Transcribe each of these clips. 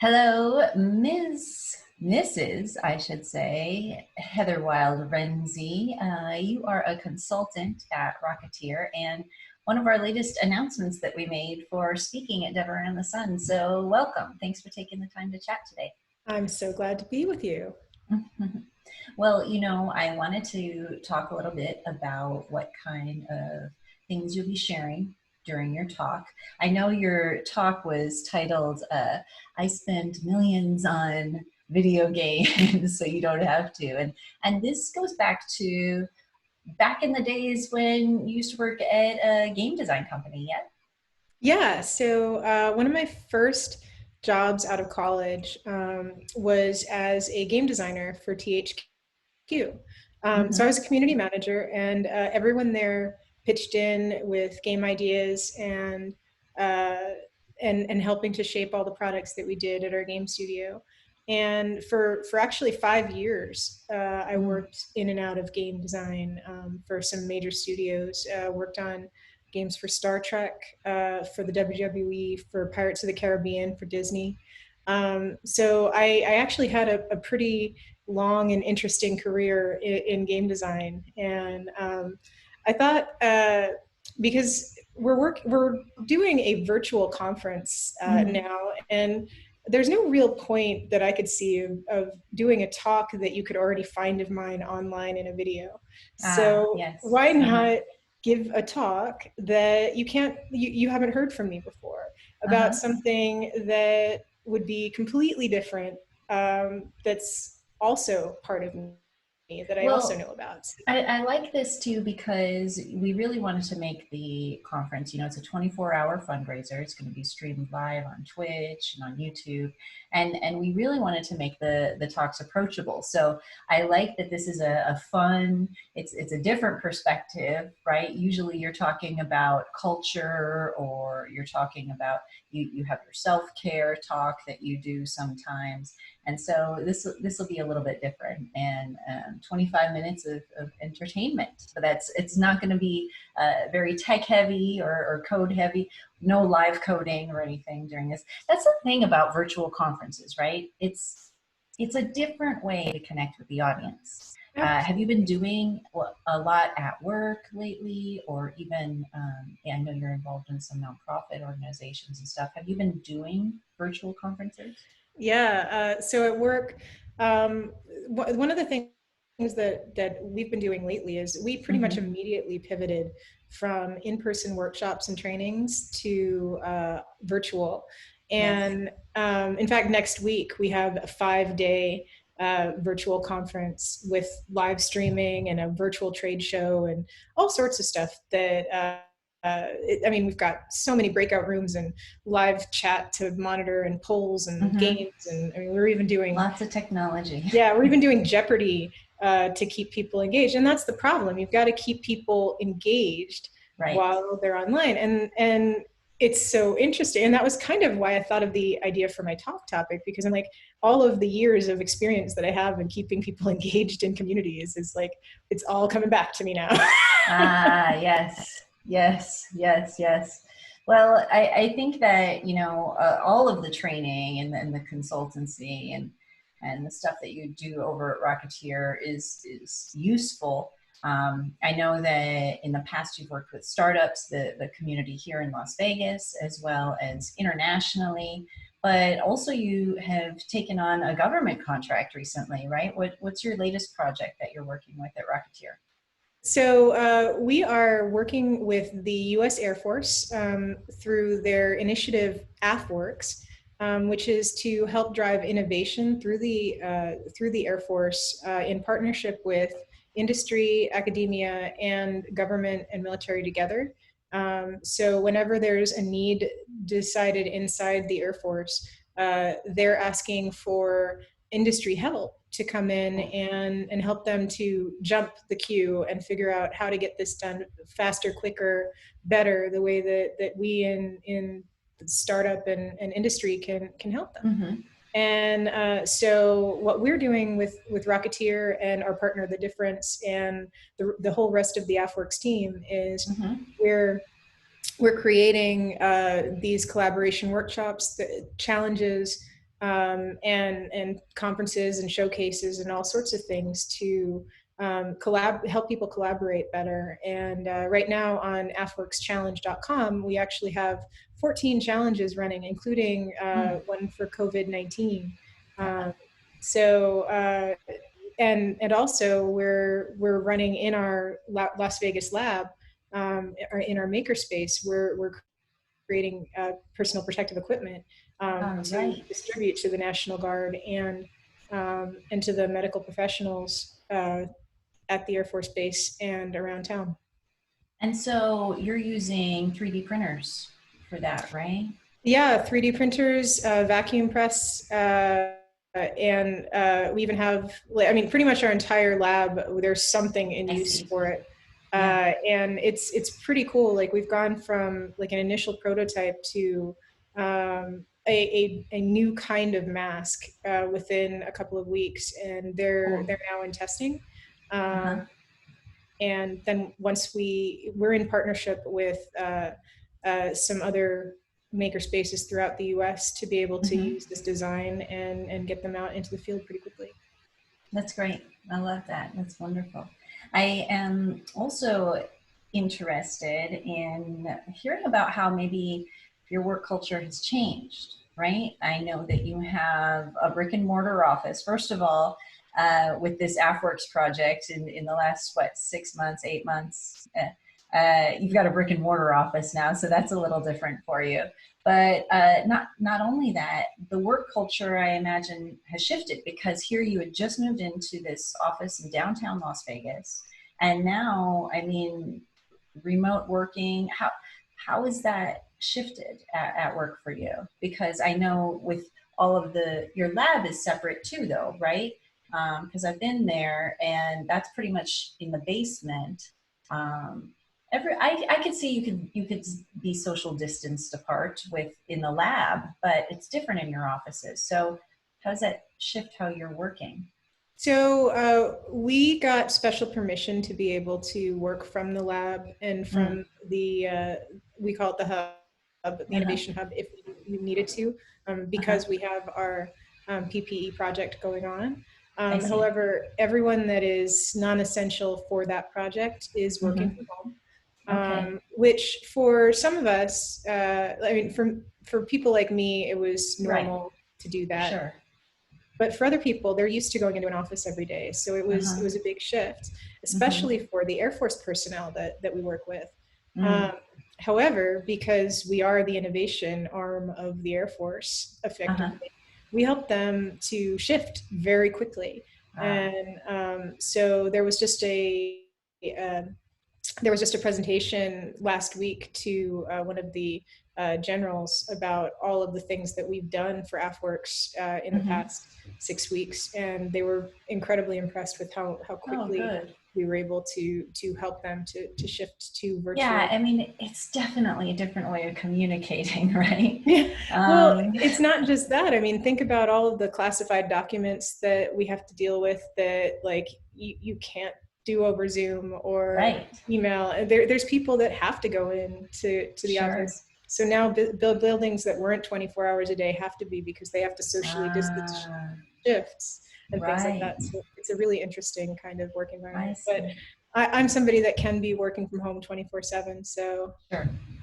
Hello, Mrs. I should say, Heather Wilde Renze. You are a consultant at Rocketeer and one of our latest announcements that we made for speaking at Deborah and the Sun. So welcome. Thanks for taking the time to chat today. I'm so glad to be with you. Well, I wanted to talk a little bit about what kind of things you'll be sharing during your talk. I know your talk was titled, I Spend Millions on Video Games So You Don't Have to. And this goes back in the days when you used to work at a game design company, yeah? Yeah, so one of my first jobs out of college was as a game designer for THQ. So I Mm-hmm. was a community manager, and everyone there pitched in with game ideas uh, and helping to shape all the products that we did at our game studio. And for actually 5 years, I worked in and out of game design for some major studios. Worked on games for Star Trek, for the WWE, for Pirates of the Caribbean, for Disney. So I actually had a pretty long and interesting career in game design, and I thought because we're doing a virtual conference Mm-hmm. now, and there's no real point that I could see of doing a talk that you could already find of mine online in a video. Ah, So yes. why Uh-huh. not give a talk that you haven't heard from me before about Uh-huh. something that would be completely different, that's also part of me that I also Well, know about. I like this too because we really wanted to make the conference, it's a 24-hour fundraiser. It's going to be streamed live on Twitch and on YouTube. And we really wanted to make the talks approachable. So I like that this is a fun, it's a different perspective, right? Usually you're talking about culture or you're talking about, you have your self-care talk that you do sometimes. And so this will be a little bit different, and 25 minutes of entertainment. So it's not going to be very tech heavy or code heavy. No live coding or anything during this. That's the thing about virtual conferences, right? It's a different way to connect with the audience. Have you been doing a lot at work lately, or even, yeah, I know you're involved in some nonprofit organizations and stuff. Have you been doing virtual conferences? Yeah. So at work, um, one of the things that we've been doing lately is we pretty much Mm-hmm. immediately pivoted from in-person workshops and trainings to virtual. Yes. And in fact, next week we have a 5-day virtual conference with live streaming and a virtual trade show and all sorts of stuff that I mean, we've got so many breakout rooms and live chat to monitor and polls and Mm-hmm. games. And I mean, we're even doing, Lots of technology. yeah, we're even doing Jeopardy to keep people engaged. And that's the problem. You've got to keep people engaged Right. while they're online. And it's so interesting. And that was kind of why I thought of the idea for my talk topic, because I'm like, all of the years of experience that I have in keeping people engaged in communities is like, it's all coming back to me now. Ah, yes, yes, yes, yes. Well, I think that, all of the training and the consultancy and the stuff that you do over at Rocketeer is useful. I know that in the past you've worked with startups, the community here in Las Vegas, as well as internationally, but also you have taken on a government contract recently, right? What's your latest project that you're working with at Rocketeer? So we are working with the U.S. Air Force through their initiative AFWorks, which is to help drive innovation through the Air Force in partnership with industry, academia, and government and military together. So whenever there's a need decided inside the Air Force, they're asking for industry help to come in and help them to jump the queue and figure out how to get this done faster, quicker, better, the way that we in startup and industry can help them. Mm-hmm. And so what we're doing with Rocketeer and our partner, The Difference, and the whole rest of the AFWorks team is Mm-hmm. we're we're creating these collaboration workshops, challenges and conferences and showcases and all sorts of things to help people collaborate better. And right now on afworkschallenge.com, we actually have 14 challenges running, including one for COVID-19. So and also we're running in our Las Vegas lab, or in our makerspace. We're creating personal protective equipment to distribute to the National Guard and to the medical professionals at the Air Force Base and around town. And so you're using 3D printers for that, right? Yeah, 3D printers, vacuum press, and we even have, I mean, pretty much our entire lab, there's something in use for it. And it's pretty cool. Like, we've gone from like an initial prototype to a new kind of mask within a couple of weeks, and they're now in testing. And then once we're in partnership with some other maker spaces throughout the US to be able to use this design and get them out into the field pretty quickly. That's great. I love that. That's wonderful. I am also interested in hearing about how maybe your work culture has changed, right? I know that you have a brick and mortar office. First of all, with this AFWorks project in the last, what, 6 months, 8 months, you've got a brick and mortar office now, so that's a little different for you. But not only that, the work culture, I imagine, has shifted, because here you had just moved into this office in downtown Las Vegas, and now, I mean, remote working. How has that shifted at work for you? Because I know with all of your lab is separate too, though, right? Because I've been there, and that's pretty much in the basement. I could see you could be social distanced apart in the lab, but it's different in your offices. So how does that shift how you're working? So we got special permission to be able to work from the lab and from the we call it the hub, the innovation hub, if we needed to, because we have our PPE project going on. However, everyone that is non-essential for that project is working from home. Which for some of us, I mean, for people like me, it was normal to do that. Sure. But for other people, they're used to going into an office every day. So it was a big shift, especially for the Air Force personnel that we work with. However, because we are the innovation arm of the Air Force, effectively, we help them to shift very quickly. And so there was just a presentation last week to one of the generals about all of the things that we've done for AFWorks in the past 6 weeks, and they were incredibly impressed with how quickly we were able to help them to shift to virtual. Yeah, I mean, it's definitely a different way of communicating, right? Well, it's not just that. I mean, think about all of the classified documents that we have to deal with that, like, you can't do over Zoom or email. There's people that have to go in to the office. So now buildings that weren't 24 hours a day have to be, because they have to socially distance shifts and things like that. So it's a really interesting kind of work environment. But I'm somebody that can be working from home 24/7. So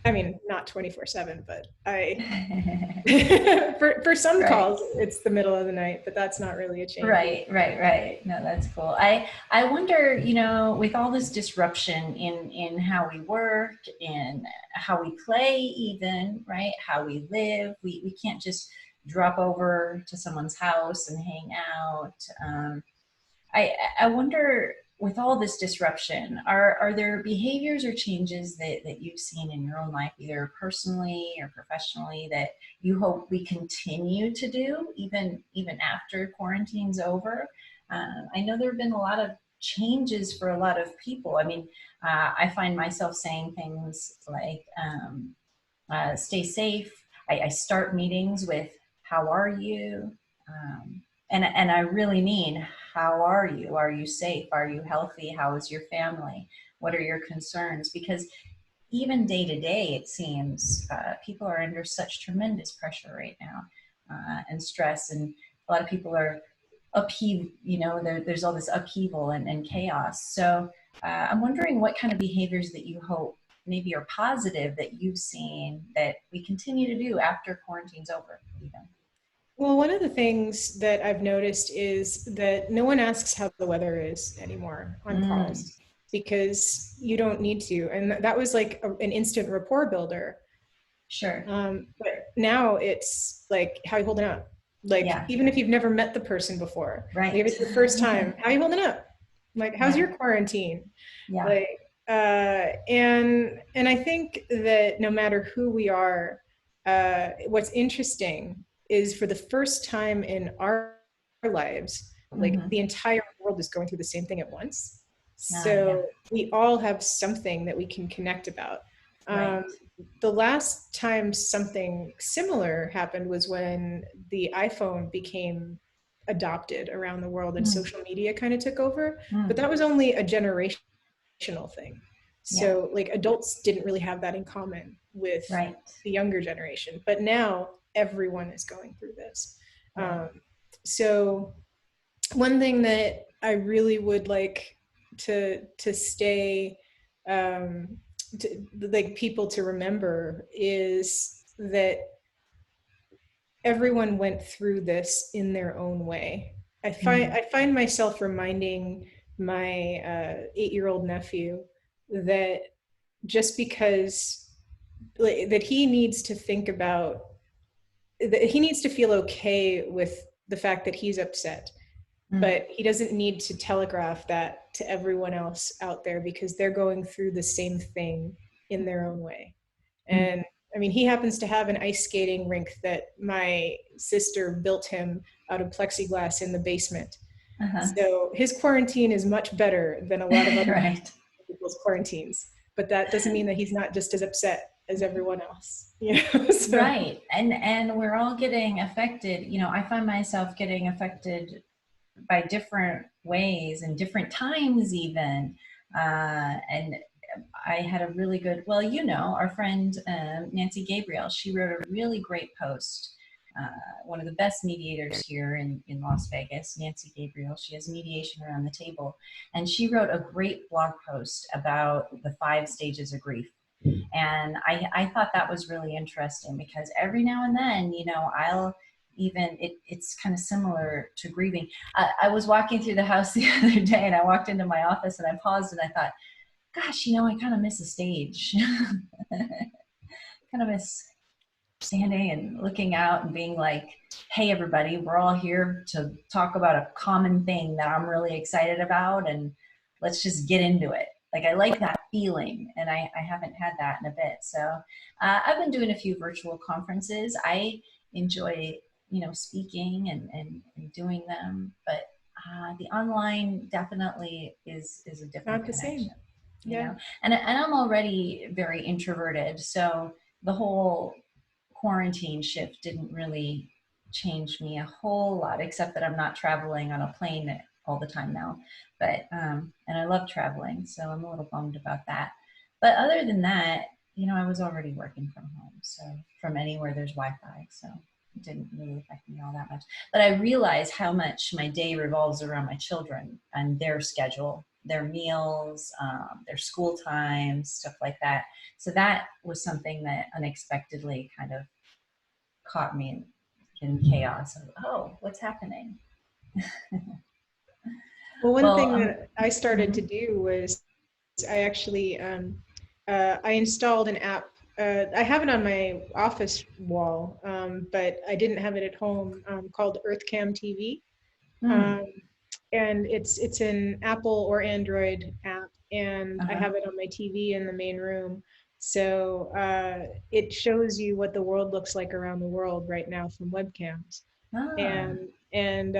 I mean, not 24/7, but for some calls, it's the middle of the night, but that's not really a change. Right. No, that's cool. I wonder, you know, with all this disruption in how we work, in how we play, even, right? How we live, we can't just drop over to someone's house and hang out. I wonder, with all this disruption, are there behaviors or changes that you've seen in your own life, either personally or professionally, that you hope we continue to do even after quarantine's over? I know there have been a lot of changes for a lot of people. I mean, I find myself saying things like, stay safe. I start meetings with, how are you? And I really mean, how are you? Are you safe? Are you healthy? How is your family? What are your concerns? Because even day to day, it seems people are under such tremendous pressure right now. and stress, and a lot of people are there's all this upheaval and chaos. So I'm wondering what kind of behaviors that you hope maybe are positive that you've seen that we continue to do after quarantine's over, even. Well, one of the things that I've noticed is that no one asks how the weather is anymore on calls because you don't need to. And that was like an instant rapport builder. Sure. But now it's like, how are you holding up? Like, Yeah. even if you've never met the person before, Right. like if it's the first time, how are you holding up? Like, how's your quarantine? Yeah. Like, and I think that no matter who we are, what's interesting is for the first time in our lives, like the entire world is going through the same thing at once. So we all have something that we can connect about. Right. The last time something similar happened was when the iPhone became adopted around the world and social media kind of took over, but that was only a generational thing. So like adults didn't really have that in common with the younger generation, but now everyone is going through this. So one thing that I really would like to stay like people to remember is that everyone went through this in their own way. I find myself reminding my 8-year-old nephew that just because that he needs to think about that he needs to feel okay with the fact that he's upset, but he doesn't need to telegraph that to everyone else out there because they're going through the same thing in their own way. And I mean, he happens to have an ice skating rink that my sister built him out of plexiglass in the basement. So his quarantine is much better than a lot of other people's quarantines, but that doesn't mean that he's not just as upset as everyone else. So. Right. And we're all getting affected. I find myself getting affected by different ways and different times even. And I had a really good, our friend Nancy Gabriel, she wrote a really great post. One of the best mediators here in Las Vegas, Nancy Gabriel, she has mediation around the table. And she wrote a great blog post about the 5 stages of grief. And I thought that was really interesting because every now and then, it's kind of similar to grieving. I was walking through the house the other day and I walked into my office and I paused and I thought, gosh, I kind of miss a stage. Kind of miss standing and looking out and being like, hey, everybody, we're all here to talk about a common thing that I'm really excited about and let's just get into it. Like, I like that feeling, and I haven't had that in a bit. So I've been doing a few virtual conferences. I enjoy, speaking and doing them, but the online definitely is a different Not the connection. same. Yeah. And I'm already very introverted, so the whole quarantine shift didn't really change me a whole lot, except that I'm not traveling on a plane all the time now. But and I love traveling, so I'm a little bummed about that. But other than that, I was already working from home, so from anywhere there's Wi-Fi, so it didn't really affect me all that much. But I realize how much my day revolves around my children and their schedule, their meals, their school times, stuff like that. So that was something that unexpectedly kind of caught me in chaos of, oh, what's happening? Well, one thing that I started to do was I actually I installed an app. I have it on my office wall, but I didn't have it at home, called EarthCam TV. And it's an Apple or Android app, and I have it on my TV in the main room. So it shows you what the world looks like around the world right now from webcams. And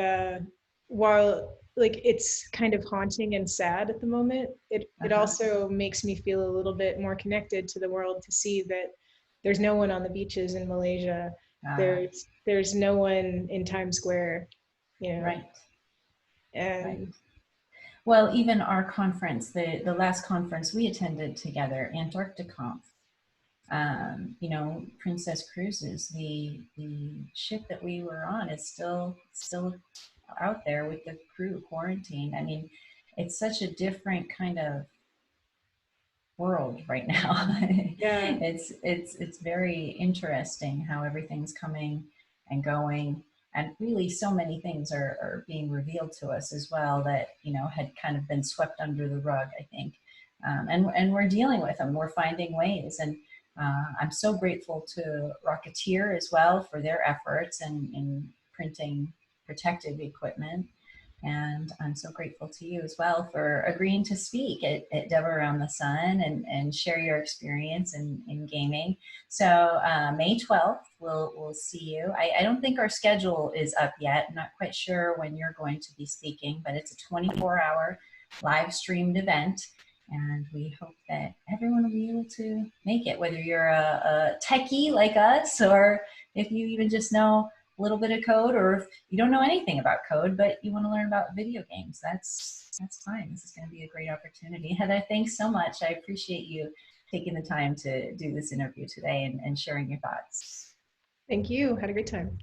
while like it's kind of haunting and sad at the moment, it also makes me feel a little bit more connected to the world to see that there's no one on the beaches in Malaysia. There's no one in Times Square, Right. And well, even our conference, the last conference we attended together, Antarctic Conf, You know, Princess Cruises, the ship that we were on is still out there with the crew quarantined. I mean, it's such a different kind of world right now. Yeah. It's very interesting how everything's coming and going, and really so many things are being revealed to us as well that, you know, had kind of been swept under the rug, I think. And we're dealing with them. We're finding ways, and I'm so grateful to Rocketeer as well for their efforts in printing protective equipment. And I'm so grateful to you as well for agreeing to speak at Dove Around the Sun and share your experience in gaming. So May 12th, we'll see you. I don't think our schedule is up yet. I'm not quite sure when you're going to be speaking, but it's a 24-hour live streamed event. And we hope that everyone will be able to make it, whether you're a techie like us, or if you even just know a little bit of code, or if you don't know anything about code, but you want to learn about video games, that's fine. This is going to be a great opportunity. Heather, thanks so much. I appreciate you taking the time to do this interview today and sharing your thoughts. Thank you. Had a great time.